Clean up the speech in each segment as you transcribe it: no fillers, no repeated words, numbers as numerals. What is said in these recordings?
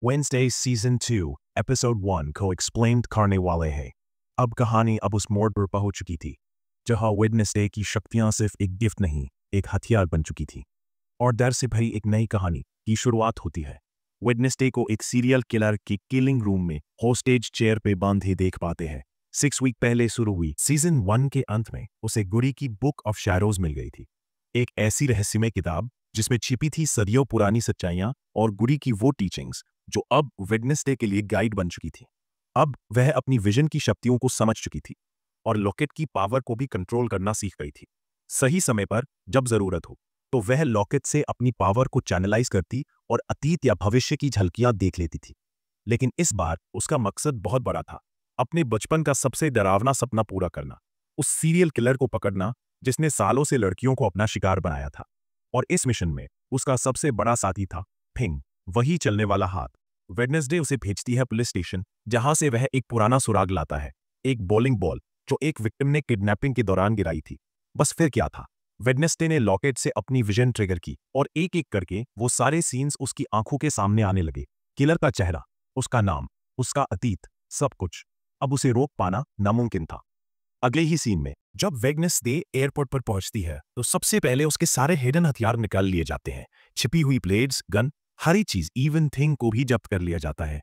Wednesday Season 2, Episode 1 को explained करने वाले हैं। अब कहानी अब उस मोड़ पर पहुंच चुकी थी जहां वेडनेसडे की शक्तियां सिर्फ एक गिफ्ट नहीं, एक हथियार बन चुकी थी और डर से भरी एक नई कहानी की शुरुआत होती है। वेडनेसडे को एक सीरियल किलर की किलिंग रूम में होस्टेज चेयर पे बांधे देख पाते हैं। 6 वीक पहले शुरू हुई सीजन 1 के अंत में उसे गुडी की बुक ऑफ शैडोज मिल गई थी, एक ऐसी रहस्यमय किताब जिसमें छिपी थी सदियों पुरानी सच्चाइयां और गुडी की वो टीचिंग्स जो अब वेडनेसडे के लिए गाइड बन चुकी थी। अब वह अपनी विजन की शक्तियों को समझ चुकी थी और लॉकेट की पावर को भी कंट्रोल करना सीख गई थी। सही समय पर जब जरूरत हो तो वह लॉकेट से अपनी पावर को चैनलाइज करती और अतीत या भविष्य की झलकियां देख लेती थी। लेकिन इस बार उसका मकसद बहुत बड़ा था, अपने बचपन का सबसे डरावना सपना पूरा करना, उस सीरियल किलर को पकड़ना जिसने सालों से लड़कियों को अपना शिकार बनाया था। और इस मिशन में उसका सबसे बड़ा साथी था फिंग, वही चलने वाला हाथ। वेडनेसडे उसे भेजती है पुलिस स्टेशन, जहां से वह एक पुराना सुराग लाता है, एक बॉलिंग बॉल जो एक विक्टिम ने किडनैपिंग के दौरान गिराई थी। बस फिर क्या था, वेडनेसडे ने लॉकेट से अपनी विजन ट्रिगर की और एक एक करके वो सारे सीन्स उसकी आंखों के सामने आने लगे। किलर का चेहरा, उसका नाम, उसका अतीत, सब कुछ। अब उसे रोक पाना नामुमकिन था। अगले ही सीन में जब वेडनेसडे एयरपोर्ट पर पहुंचती है तो सबसे पहले उसके सारे हिडन हथियार निकाल लिए जाते हैं। छिपी हुई ब्लेड्स, गन, हर एक चीज, इवन थिंग को भी जब्त कर लिया जाता है।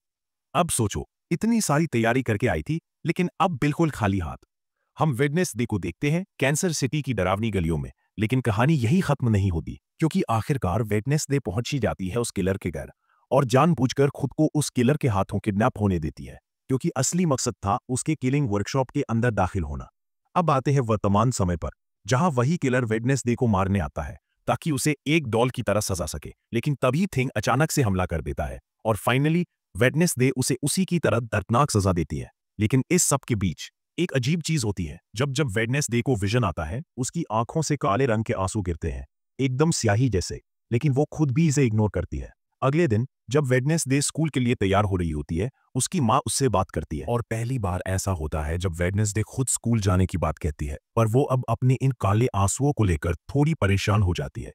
अब सोचो, इतनी सारी तैयारी करके आई थी लेकिन अब बिल्कुल खाली हाथ। हम वेडनेसडे को देखते हैं कैंसर सिटी की डरावनी गलियों में, लेकिन कहानी यही खत्म नहीं होती, क्योंकि आखिरकार वेडनेसडे पहुंच ही जाती है उस किलर के घर और जानबूझकर खुद को उस किलर के हाथों किडनैप होने देती है, क्योंकि असली मकसद था उसके किलिंग वर्कशॉप के अंदर दाखिल होना। अब आते हैं वर्तमान समय पर, जहां वही किलर वेडनेसडे को मारने आता है ताकि उसे एक डॉल की तरह सजा सके, लेकिन तभी थिंग अचानक से हमला कर देता है और फाइनली वेडनेसडे उसे उसी की तरह दर्दनाक सजा देती है। लेकिन इस सब के बीच एक अजीब चीज होती है। जब जब वेडनेसडे को विजन आता है, उसकी आंखों से काले रंग के आंसू गिरते हैं, एकदम स्याही जैसे, लेकिन वो खुद भी इसे इग्नोर करती है। अगले दिन जब वेडनेसडे स्कूल के लिए तैयार हो रही होती है, उसकी माँ उससे बात करती है और पहली बार ऐसा होता है जब वेडनेसडे खुद स्कूल जाने की बात कहती है, पर वो अब अपने इन काले आंसुओं को लेकर थोड़ी परेशान हो जाती है।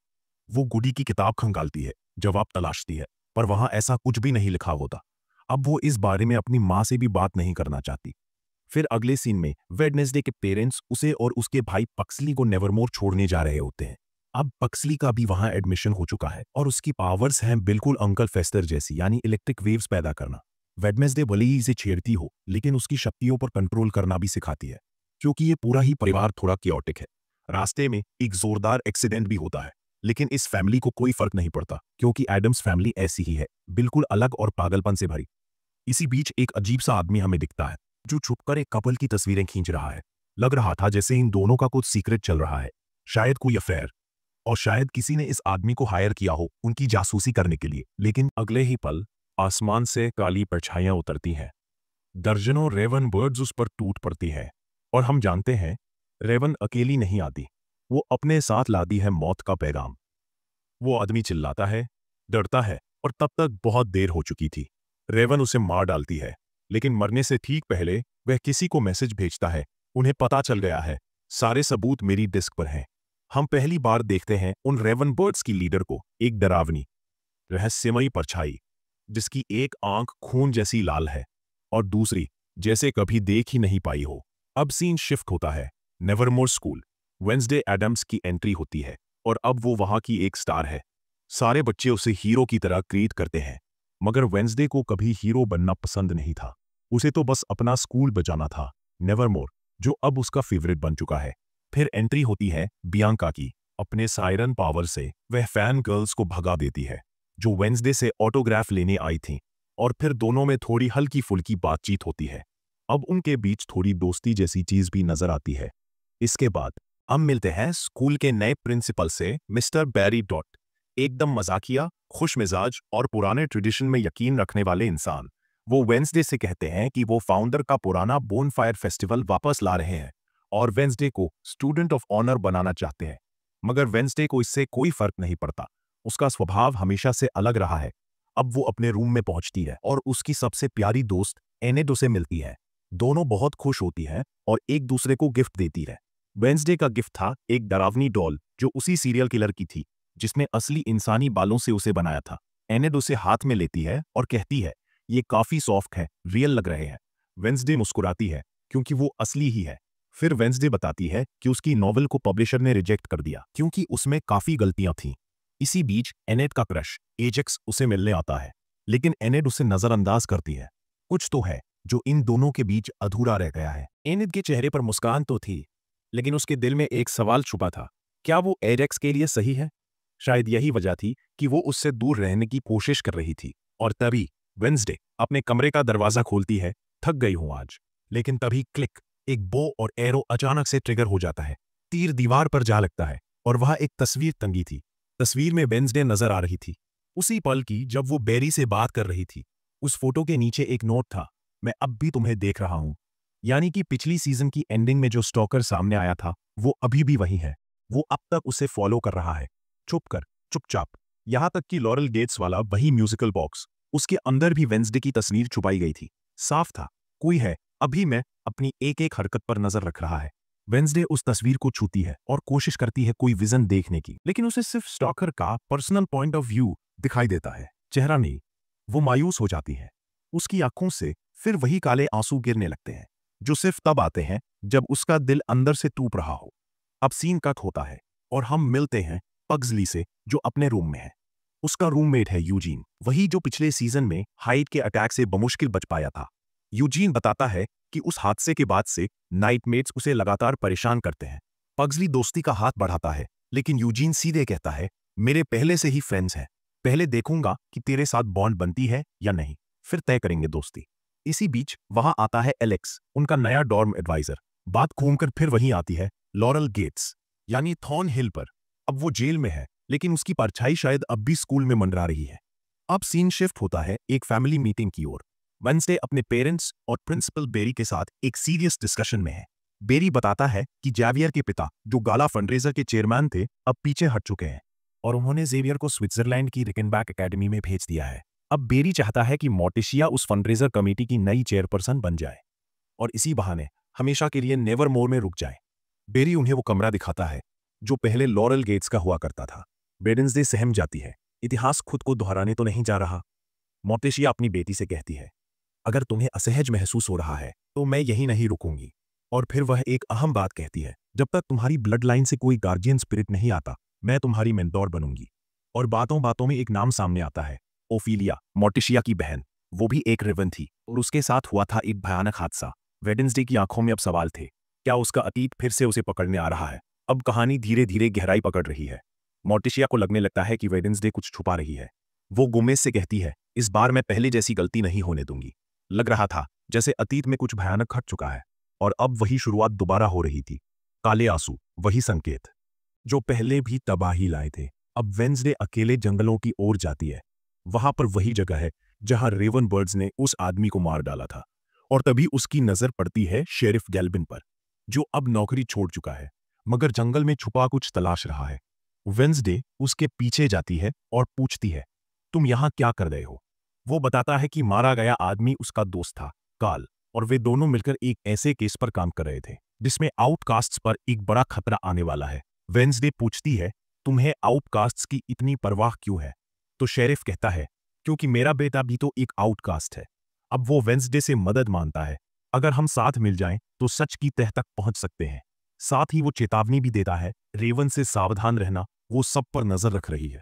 वो गुडी की किताब खंगालती है, जवाब तलाशती है, पर वहां ऐसा कुछ भी नहीं लिखा होता। अब वो इस बारे में अपनी माँ से भी बात नहीं करना चाहती। फिर अगले सीन में वेडनेसडे के पेरेंट्स उसे और उसके भाई पक्सली को नेवरमोर छोड़ने जा रहे होते हैं। अब पक्सली का भी वहां एडमिशन हो चुका है और उसकी पावर्स हैं बिल्कुल अंकल फेस्टर जैसी, यानी इलेक्ट्रिक वेव्स पैदा करना। वेडनेसडे भले ही इसे छेड़ती हो, लेकिन उसकी शक्तियों पर कंट्रोल करना भी सिखाती है, क्योंकि ये पूरा ही परिवार थोड़ा कियोटिक है। रास्ते में एक जोरदार एक्सीडेंट भी होता है, लेकिन इस फैमिली को कोई फर्क नहीं पड़ता, क्योंकि एडम्स फैमिली ऐसी ही है, बिल्कुल अलग और पागलपन से भरी। इसी बीच एक अजीब सा आदमी हमें दिखता है जो छुपकर एक कपल की तस्वीरें खींच रहा है। लग रहा था जैसे इन दोनों का कुछ सीक्रेट चल रहा है, शायद कोई अफेयर, और शायद किसी ने इस आदमी को हायर किया हो उनकी जासूसी करने के लिए। लेकिन अगले ही पल आसमान से काली परछाइयां उतरती हैं, दर्जनों रेवन बर्ड्स उस पर टूट पड़ती है और हम जानते हैं रेवन अकेली नहीं आती, वो अपने साथ लाती है मौत का पैगाम। वो आदमी चिल्लाता है, डरता है, और तब तक बहुत देर हो चुकी थी। रेवन उसे मार डालती है, लेकिन मरने से ठीक पहले वह किसी को मैसेज भेजता है, उन्हें पता चल गया है, सारे सबूत मेरी डिस्क पर हैं। हम पहली बार देखते हैं उन रेवन बर्ड्स की लीडर को, एक डरावनी रहस्यमयी परछाई जिसकी एक आंख खून जैसी लाल है और दूसरी जैसे कभी देख ही नहीं पाई हो। अब सीन शिफ्ट होता है नेवरमोर स्कूल। वेडनेसडे एडम्स की एंट्री होती है और अब वो वहां की एक स्टार है। सारे बच्चे उसे हीरो की तरह ट्रीट करते हैं, मगर वेडनेसडे को कभी हीरो बनना पसंद नहीं था। उसे तो बस अपना स्कूल बचाना था, नेवरमोर, जो अब उसका फेवरेट बन चुका है। फिर एंट्री होती है बियांका की। अपने सायरन पावर से वह फैन गर्ल्स को भगा देती है जो वेडनेसडे से ऑटोग्राफ लेने आई थीं, और फिर दोनों में थोड़ी हल्की फुल्की बातचीत होती है। अब उनके बीच थोड़ी दोस्ती जैसी चीज भी नजर आती है। इसके बाद हम मिलते हैं स्कूल के नए प्रिंसिपल से, मिस्टर बैरी डॉट, एकदम मजाकिया, खुश मिजाज और पुराने ट्रेडिशन में यकीन रखने वाले इंसान। वो वेडनेसडे से कहते हैं कि वो फाउंडर का पुराना बोनफायर फेस्टिवल वापस ला रहे हैं और वेडनेसडे को स्टूडेंट ऑफ ऑनर बनाना चाहते हैं। मगर वेडनेसडे को इससे कोई फर्क नहीं पड़ता, उसका स्वभाव हमेशा से अलग रहा है। अब वो अपने रूम में पहुंचती है और उसकी सबसे प्यारी दोस्त एनेडो से मिलती है। दोनों बहुत खुश होती हैं और एक दूसरे को गिफ्ट देती है। वेडनेसडे का गिफ्ट था एक डरावनी डॉल जो उसी सीरियल किलर की थी, जिसने असली इंसानी बालों से उसे बनाया था। एनेड उसे हाथ में लेती है और कहती है, ये काफी सॉफ्ट है, रियल लग रहे हैं। वेंसडे मुस्कुराती है क्योंकि वो असली ही है। फिर वेंसडे बताती है कि उसकी नॉवेल को पब्लिशर ने रिजेक्ट कर दिया क्योंकि उसमें काफी गलतियां थीं। इसी बीच एनेड का क्रश एजेक्स उसे मिलने आता है, लेकिन एनेड उसे नजरअंदाज करती है। कुछ तो है जो इन दोनों के बीच अधूरा रह गया है। एनेड के चेहरे पर मुस्कान तो थी, लेकिन उसके दिल में एक सवाल छुपा था, क्या वो एजेक्स के लिए सही है? शायद यही वजह थी कि वो उससे दूर रहने की कोशिश कर रही थी। और तभी वेंसडे अपने कमरे का दरवाजा खोलती है। थक गई हूं आज। लेकिन तभी क्लिक, एक बो और एरो अचानक से ट्रिगर हो जाता है। तीर दीवार पर जा लगता है और वहां एक तस्वीर टंगी थी। तस्वीर में वेंसडे नजर आ रही थी, उसी पल की जब वो बेरी से बात कर रही थी। उस फोटो के नीचे एक नोट था, मैं अब भी तुम्हें देख रहा हूं। यानी कि पिछली सीजन की एंडिंग में जो स्टॉकर सामने आया था वो अभी भी वही है। वो अब तक उसे फॉलो कर रहा है, चुपचाप। यहां तक कि लॉरेल गेट्स वाला वही म्यूजिकल बॉक्स, उसके अंदर भी वेंसडे की तस्वीर छुपाई गई थी। साफ था, कोई है अभी मैं अपनी एक एक हरकत पर नजर रख रहा है। वेंसडे उस तस्वीर को छूती है और कोशिश करती है कोई विजन देखने की, लेकिन उसे सिर्फ स्टॉकर का पर्सनल पॉइंट ऑफ व्यू दिखाई देता है, चेहरा नहीं। वो मायूस हो जाती है। उसकी आंखों से फिर वही काले आंसू गिरने लगते हैं, जो सिर्फ तब आते हैं जब उसका दिल अंदर से टूट रहा हो। अब सीन कट होता है और हम मिलते हैं पग्सली से, जो अपने रूम में है। उसका रूममेट है यूजीन, वही जो पिछले सीजन में हाइड के अटैक से बमुश्किल बच पाया था। यूजीन बताता है कि उस हादसे के बाद से नाइटमेट्स उसे लगातार परेशान करते हैं। पग्सली दोस्ती का हाथ बढ़ाता है, लेकिन यूजीन सीधे कहता है, मेरे पहले से ही फ्रेंड्स हैं, पहले देखूंगा कि तेरे साथ बॉन्ड बनती है या नहीं, फिर तय करेंगे दोस्ती। इसी बीच वहां आता है एलेक्स, उनका नया डॉर्म एडवाइजर। बात घूमकर फिर वहीं आती है लॉरेल गेट्स, यानी थॉर्न हिल पर। अब वो जेल में है, लेकिन उसकी परछाई शायद अब भी स्कूल में मंडरा रही है। अब सीन शिफ्ट होता है एक फैमिली मीटिंग की ओर। वेंसडे अपने पेरेंट्स और प्रिंसिपल बेरी के साथ एक सीरियस डिस्कशन में है। बेरी बताता है कि जेवियर के पिता, जो गाला फंडरेजर के चेयरमैन थे, अब पीछे हट चुके हैं और उन्होंने जेवियर को स्विट्जरलैंड की रिकनबैक एकेडमी में भेज दिया है। अब बेरी चाहता है कि मोर्टिशिया उस फंडरेजर कमेटी की नई चेयरपर्सन बन जाए और इसी बहाने हमेशा के लिए नेवरमोर में रुक जाए। बेरी उन्हें वो कमरा दिखाता है जो पहले लॉरेल गेट्स का हुआ करता था। वेडनेसडे सहम जाती है, इतिहास खुद को दोहराने तो नहीं जा रहा। मोर्टिशिया अपनी बेटी से कहती है, अगर तुम्हें असहज महसूस हो रहा है तो मैं यही नहीं रुकूंगी। और फिर वह एक अहम बात कहती है, जब तक तुम्हारी ब्लड लाइन से कोई गार्जियन स्पिरिट नहीं आता, मैं तुम्हारी मेंटोर बनूंगी। और बातों बातों में एक नाम सामने आता है, ओफिलिया, मोर्टिशिया की बहन। वो भी एक रिवन थी और उसके साथ हुआ था एक भयानक हादसा। वेडनेसडे की आंखों में अब सवाल थे, क्या उसका अतीत फिर से उसे पकड़ने आ रहा है? अब कहानी धीरे धीरे गहराई पकड़ रही है। मोर्टिशिया को लगने लगता है कि वेडनेसडे कुछ छुपा रही है। वो गोमेज से कहती है, इस बार मैं पहले जैसी गलती नहीं होने दूंगी। लग रहा था जैसे अतीत में कुछ भयानक घट चुका है और अब वही शुरुआत दोबारा हो रही थी। काले आंसू, वही संकेत जो पहले भी तबाही लाए थे। अब वेंसडे अकेले जंगलों की ओर जाती है। वहां पर वही जगह है जहां रेवन बर्ड्स ने उस आदमी को मार डाला था। और तभी उसकी नजर पड़ती है शेरिफ गैल्बिन पर, जो अब नौकरी छोड़ चुका है मगर जंगल में छुपा कुछ तलाश रहा है। वेंसडे उसके पीछे जाती है और पूछती है, तुम यहां क्या कर रहे हो? वो बताता है कि मारा गया आदमी उसका दोस्त था, कार्ल, और वे दोनों मिलकर एक ऐसे केस पर काम कर रहे थे जिसमें आउटकास्ट्स पर एक बड़ा खतरा आने वाला है। वेंसडे पूछती है, तुम्हें आउटकास्ट्स की इतनी परवाह क्यों है? तो शेरिफ कहता है, क्योंकि मेरा बेटा भी तो एक आउटकास्ट है। अब वो वेंसडे से मदद मांगता है, अगर हम साथ मिल जाएं तो सच की तह तक पहुंच सकते हैं। साथ ही वो चेतावनी भी देता है, रेवन से सावधान रहना, वो सब पर नजर रख रही है।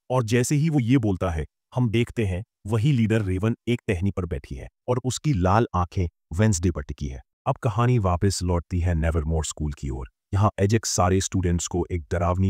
और जैसे ही वो ये बोलता है, हम देखते हैं वही लीडर रेवन एक टहनी पर बैठी है और उसकी लाल आंखें वेंसडे पर टिकी है। अब कहानी वापस लौटती है नेवरमोर स्कूल की ओर। यहाँ एजेक्स सारे स्टूडेंट्स को एक डरावनी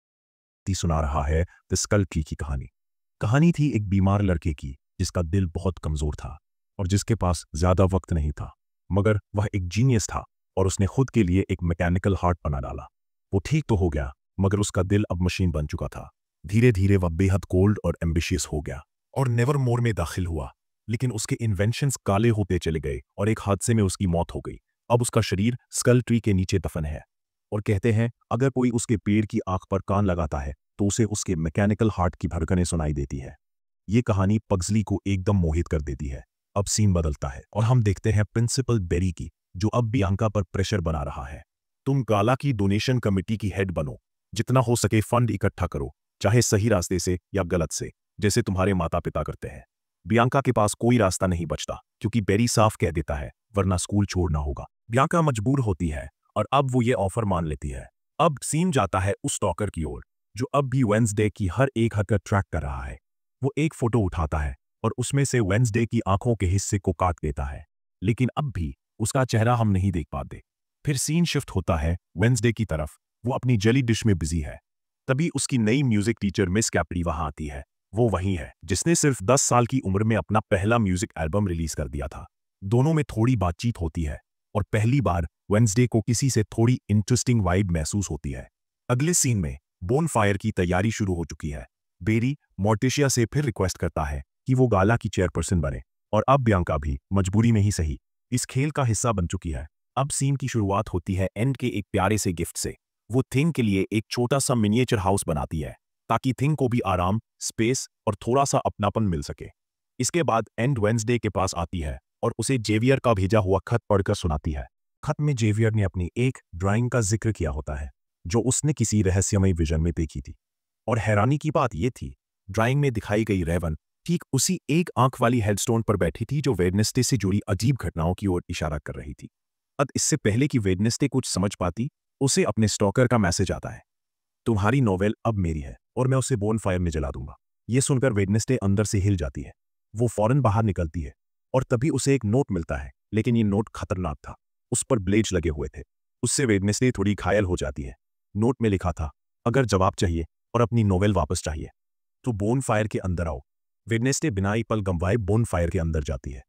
सुना रहा है, द स्कल ट्री की कहानी थी एक बीमार लड़के की जिसका दिल बहुत कमजोर था और जिसके पास ज्यादा वक्त नहीं था, मगर वह एक जीनियस था और उसने खुद के लिए एक मैकेनिकल हार्ट बना डाला। वो ठीक तो हो गया, मगर उसका दिल अब मशीन बन चुका था। धीरे धीरे वह बेहद कोल्ड और एम्बिशियस हो गया और नेवरमोर में दाखिल हुआ, लेकिन उसके इन्वेंशंस काले होते चले गए और एक हादसे में उसकी मौत हो गई। अब उसका शरीर स्कल ट्री के नीचे दफन है और कहते हैं अगर कोई उसके पेड़ की आंख पर कान लगाता है तो उसे उसके मैकेनिकल हार्ट की धड़कनें सुनाई देती है। ये कहानी पग्सली को एकदम मोहित कर देती है। अब सीन बदलता है और हम देखते हैं प्रिंसिपल बेरी की, जो अब बियांका पर प्रेशर बना रहा है। तुम गाला की डोनेशन कमेटी की हेड बनो, जितना हो सके फंड इकट्ठा करो, चाहे सही रास्ते से या गलत से। जैसे तुम्हारे माता पिता करते हैं। बियांका के पास कोई रास्ता नहीं बचता क्योंकि बेरी साफ कह देता है वरना स्कूल छोड़ना होगा। बियांका मजबूर होती है और अब वो ये ऑफर मान लेती है। अब सीन जाता है उस स्टॉकर की ओर जो अब भी वेंसडे की हर एक हरकत ट्रैक कर रहा है। वो एक फोटो उठाता है और उसमें से वेंसडे की आंखों के हिस्से को काट देता है, लेकिन अब भी उसका चेहरा हम नहीं देख पाते। फिर सीन शिफ्ट होता है वेंसडे की तरफ। वो अपनी जेली डिश में बिजी है। तभी उसकी नई म्यूजिक टीचर मिस कैप्री वहां आती है। वो वही है जिसने सिर्फ 10 साल की उम्र में अपना पहला म्यूजिक एल्बम रिलीज कर दिया था। दोनों में थोड़ी बातचीत होती है और पहली बार वेंसडे को किसी से थोड़ी इंटरेस्टिंग वाइब महसूस होती है। अगले सीन में बोनफायर की तैयारी शुरू हो चुकी है। बेरी मोर्टिशिया से फिर रिक्वेस्ट करता है कि वो गाला की चेयरपर्सन बने और अब बियांका भी मजबूरी में ही सही इस खेल का हिस्सा बन चुकी है। अब सीन की शुरुआत होती है एंड के एक प्यारे से गिफ्ट से। वो थिंग के लिए एक छोटा सा मिनिएचर हाउस बनाती है ताकि थिंग को भी आराम, स्पेस और थोड़ा सा अपनापन मिल सके। इसके बाद एंड वेंसडे के पास आती है और उसे जेवियर का भेजा हुआ खत पढ़कर सुनाती है। खत में जेवियर ने अपनी एक ड्राइंग का जिक्र किया होता है जो उसने किसी रहस्यमय विजन में देखी थी। और हैरानी की बात यह थी, ड्राइंग में दिखाई गई रेवन ठीक उसी एक आंख वाली हेडस्टोन पर बैठी थी जो वेडनेसडे से जुड़ी अजीब घटनाओं की ओर इशारा कर रही थी। अब इससे पहले कि वेडनेसडे कुछ समझ पाती, उसे अपने स्टॉकर का मैसेज आता है, तुम्हारी नोवेल अब मेरी है और मैं उसे बोनफायर में जला दूंगा। ये सुनकर वेडनेसडे अंदर से हिल जाती है। वो फौरन बाहर निकलती है और तभी उसे एक नोट मिलता है, लेकिन ये नोट खतरनाक था। उस पर ब्लेड्स लगे हुए थे। उससे वेडनेसडे थोड़ी घायल हो जाती है। नोट में लिखा था, अगर जवाब चाहिए और अपनी नोवेल वापस चाहिए तो बोनफायर के अंदर आओ। वेडनेसडे बिना एक पल गंवाए बोनफायर के अंदर जाती है।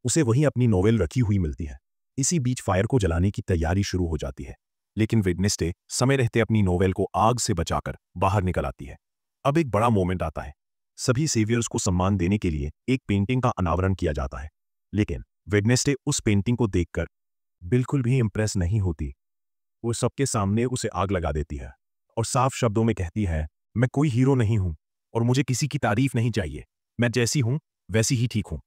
उसे वहीं अपनी नोवेल रखी हुई मिलती है। इसी बीच फायर को जलाने की तैयारी शुरू हो जाती है, लेकिन वेडनेसडे समय रहते अपनी नोवेल को आग से बचाकर बाहर निकल आती है। अब एक बड़ा मोमेंट आता है। सभी सेवियर्स को सम्मान देने के लिए एक पेंटिंग का अनावरण किया जाता है, लेकिन वेडनेसडे उस पेंटिंग को देखकर बिल्कुल भी इंप्रेस नहीं होती। वो सबके सामने उसे आग लगा देती है और साफ शब्दों में कहती है, मैं कोई हीरो नहीं हूं और मुझे किसी की तारीफ नहीं चाहिए। मैं जैसी हूं वैसी ही ठीक हूं।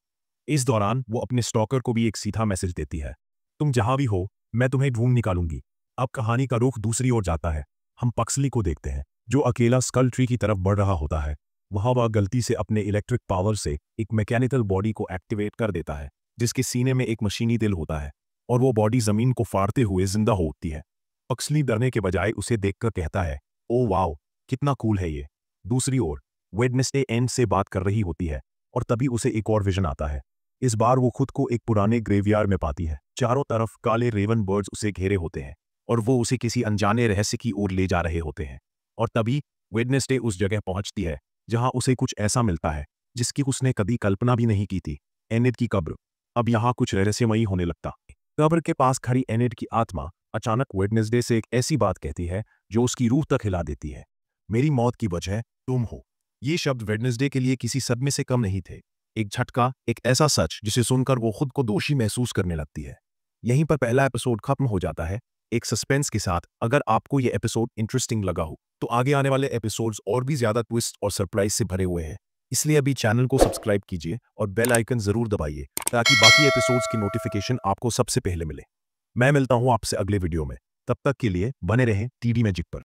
इस दौरान वो अपने स्टॉकर को भी एक सीधा मैसेज देती है, तुम जहां भी हो मैं तुम्हें ढूंढ निकालूंगी। अब कहानी का रुख दूसरी ओर जाता है। हम पक्सली को देखते हैं जो अकेला स्कल ट्री की तरफ बढ़ रहा होता है। वहां वह गलती से अपने इलेक्ट्रिक पावर से एक मैकेनिकल बॉडी को एक्टिवेट कर देता है जिसके सीने में एक मशीनी दिल होता है और वो बॉडी जमीन को फाड़ते हुए जिंदा हो उठती है। पक्सली डरने के बजाय उसे देखकर कहता है, ओ वाओ, कितना कूल है ये। दूसरी ओर वेडनेसडे एंड से बात कर रही होती है और तभी उसे एक और विजन आता है। इस बार वो खुद को एक पुराने ग्रेवयार्ड में पाती है। चारों तरफ काले रेवन बर्ड्स उसे घेरे होते हैं और वो उसे किसी अनजाने रहस्य की ओर ले जा रहे होते हैं। और तभी वेडनेसडे उस जगह पहुंचती है जहां उसे कुछ ऐसा मिलता है जिसकी उसने कभी कल्पना भी नहीं की थी, एनिड की कब्र। अब यहाँ कुछ रहस्यमयी होने लगता है। कब्र के पास खड़ी एनिड की आत्मा अचानक वेडनेसडे से एक ऐसी बात कहती है जो उसकी रूह तक हिला देती है, मेरी मौत की वजह तुम हो। ये शब्द वेडनेसडे के लिए किसी सदमे से कम नहीं थे। एक झटका, एक ऐसा सच जिसे सुनकर वो खुद को दोषी महसूस करने लगती है। यहीं पर पहला एपिसोड खत्म हो जाता है, एक सस्पेंस के साथ। अगर आपको ये एपिसोड इंटरेस्टिंग लगा हो तो आगे आने वाले एपिसोड्स और भी ज्यादा ट्विस्ट और सरप्राइज से भरे हुए हैं। इसलिए अभी चैनल को सब्सक्राइब कीजिए और बेल आइकन जरूर दबाइए ताकि बाकी एपिसोड्स की नोटिफिकेशन आपको सबसे पहले मिले। मैं मिलता हूं आपसे अगले वीडियो में। तब तक के लिए बने रहें टीडी मैजिक पर।